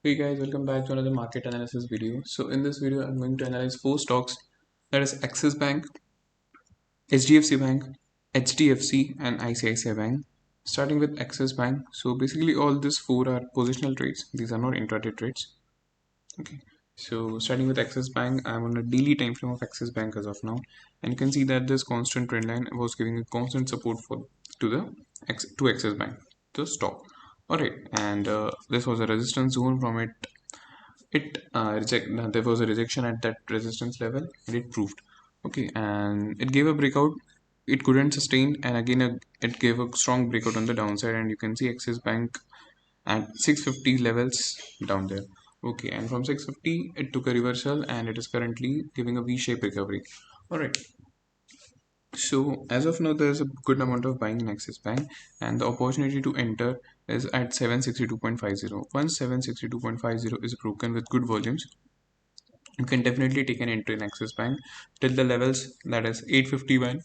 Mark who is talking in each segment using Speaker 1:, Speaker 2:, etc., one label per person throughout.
Speaker 1: Hey guys, welcome back to another market analysis video. So in this video, I'm going to analyze four stocks, that is Axis Bank, HDFC Bank, HDFC and ICICI Bank. Starting with Axis Bank. So basically all these four are positional trades. These are not intraday trades. Okay. So starting with Axis Bank, I'm on a daily time frame of Axis Bank as of now. And you can see that this constant trend line was giving a constant support for to the to Axis Bank, the stock. Alright, and this was a resistance zone. From it there was a rejection at that resistance level and it proved. Okay, and it gave a breakout. It couldn't sustain, and again it gave a strong breakout on the downside, and you can see Axis Bank at 650 levels down there. Okay, and from 650 it took a reversal and it is currently giving a V-shaped recovery. All right, so as of now, there's a good amount of buying in Axis Bank, and the opportunity to enter is at 762.50. Once 762.50 is broken with good volumes, you can definitely take an entry in Axis Bank till the levels, that is 851,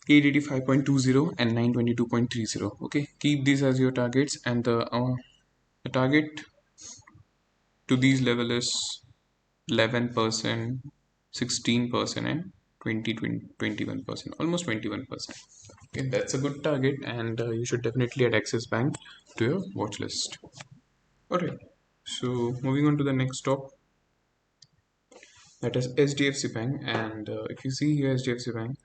Speaker 1: 885.20 and 922.30. Okay, keep these as your targets, and the target to these level is 11%, 16% and 21%, almost 21%. Okay, that's a good target, and you should definitely add Axis Bank to your watch list. Alright, so moving on to the next stock, that is HDFC Bank. And if you see here HDFC Bank,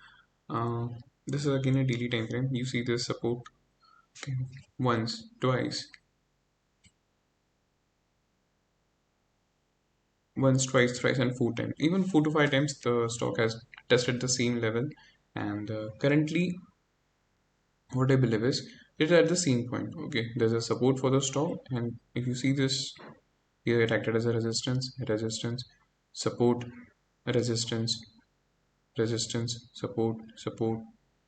Speaker 1: uh, this is again a daily time frame. You see this support, okay, once, twice, thrice, and four times. Even four to five times, the stock has tested the same level. And currently, what I believe is it's at the same point. Okay, there's a support for the stock, and if you see this here, it acted as a resistance, support, resistance, resistance, support.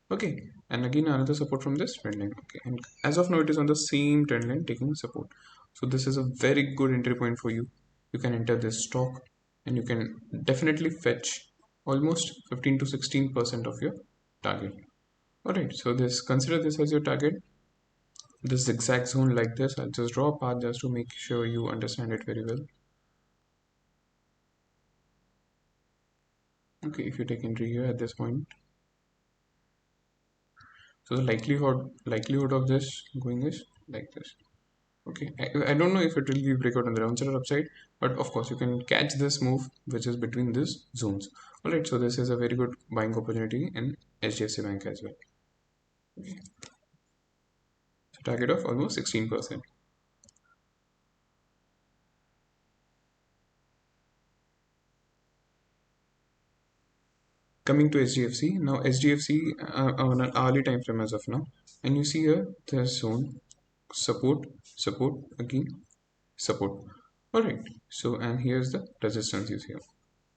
Speaker 1: Okay, and again another support from this trend line. Okay, and as of now, it is on the same trend line taking support. So this is a very good entry point for you. You can enter this stock, and you can definitely fetch almost 15 to 16% of your target. Alright, so this, consider this as your target. This exact zone like this, I'll just draw a path just to make sure you understand it very well. Okay, if you take entry here at this point, so the likelihood of this going is like this. Okay, I don't know if it will be breakout on the downside or upside, but of course you can catch this move which is between these zones. Alright, so this is a very good buying opportunity in HDFC Bank as well. Okay. So target of almost 16%. Coming to HDFC, now HDFC on an hourly time frame as of now, and you see here the zone support, support, again support. Alright, so and here's the resistance you see here.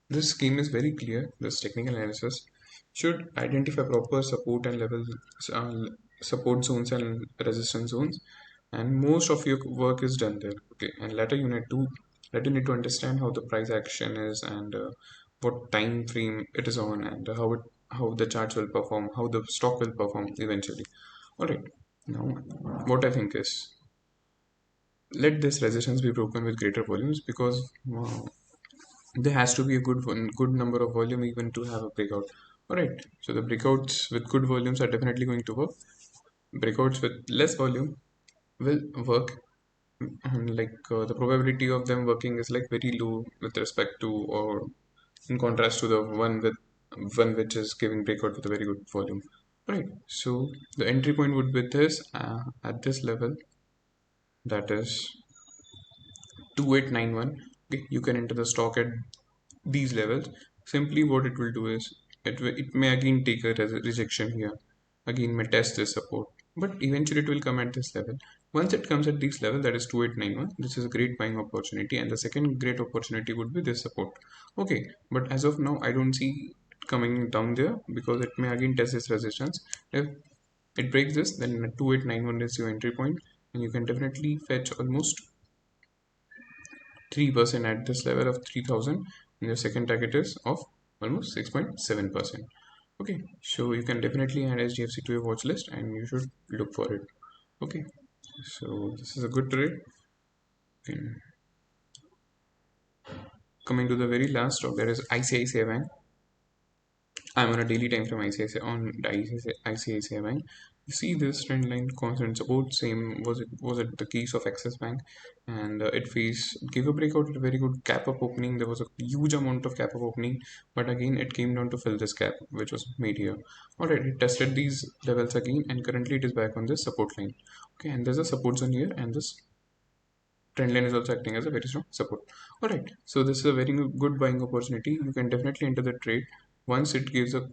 Speaker 1: This scheme is very clear. This technical analysis should identify proper support and level, uh, support zones and resistance zones, and most of your work is done there. Okay, and later you need to understand how the price action is, and what time frame it is on, and how the charts will perform, how the stock will perform eventually. All right, now what I think is, let this resistance be broken with greater volumes, because there has to be a good number of volume even to have a breakout. All right, so the breakouts with good volumes are definitely going to work. Breakouts with less volume will work, and like the probability of them working is like very low with respect to, or in contrast to, the one which is giving breakout with a very good volume. Right, so the entry point would be this, at this level, that is 2891. Okay, you can enter the stock at these levels. Simply what it will do is, it may again take a rejection here, again may test this support, but eventually it will come at this level. Once it comes at this level, that is 2891, this is a great buying opportunity, and the second great opportunity would be this support. Okay, but as of now I don't see it coming down there, because it may again test this resistance. If it breaks this, then 2891 is your entry point, and you can definitely fetch almost 3% at this level of 3000, and your second target is of almost 6.7%. Okay, so you can definitely add HDFC to your watch list, and you should look for it. Okay, so this is a good trade. Okay. Coming to the very last stock, there is ICICI Bank. I'm on a daily time frame ICICI on the ICICI Bank. You see this trend line constant support. Same was it the case of Axis Bank, and it faced gave a breakout at a very good gap up opening. There was a huge amount of gap up opening, but again it came down to fill this gap which was made here. Alright, it tested these levels again, and currently it is back on this support line. Okay, and there's a support zone here, and this trend line is also acting as a very strong support. All right, so this is a very good buying opportunity. You can definitely enter the trade once it gives a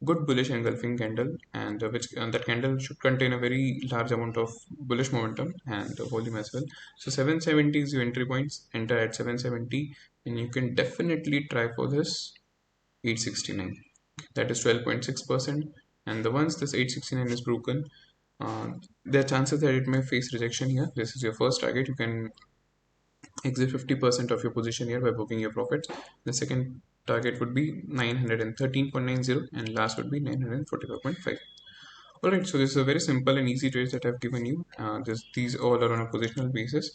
Speaker 1: good bullish engulfing candle, and that candle should contain a very large amount of bullish momentum and volume as well. So 770 is your entry points. Enter at 770, and you can definitely try for this 869. That is 12.6%. And the once this 869 is broken, there are chances that it may face rejection here. This is your first target. You can exit 50% of your position here by booking your profits. The second target would be 913.90, and last would be 945.5. Alright, so this is a very simple and easy trades that I've given you. These all are on a positional basis,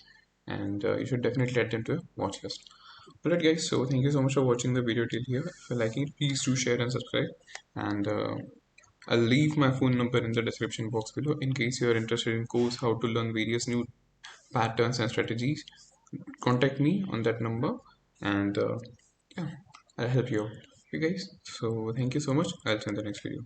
Speaker 1: and you should definitely add them to your watch list. Alright guys, so thank you so much for watching the video till here. If you like it, please do share and subscribe, and I'll leave my phone number in the description box below in case you are interested in course how to learn various new patterns and strategies. Contact me on that number, and yeah, I'll help you out. Okay guys, so thank you so much. I'll see you in the next video.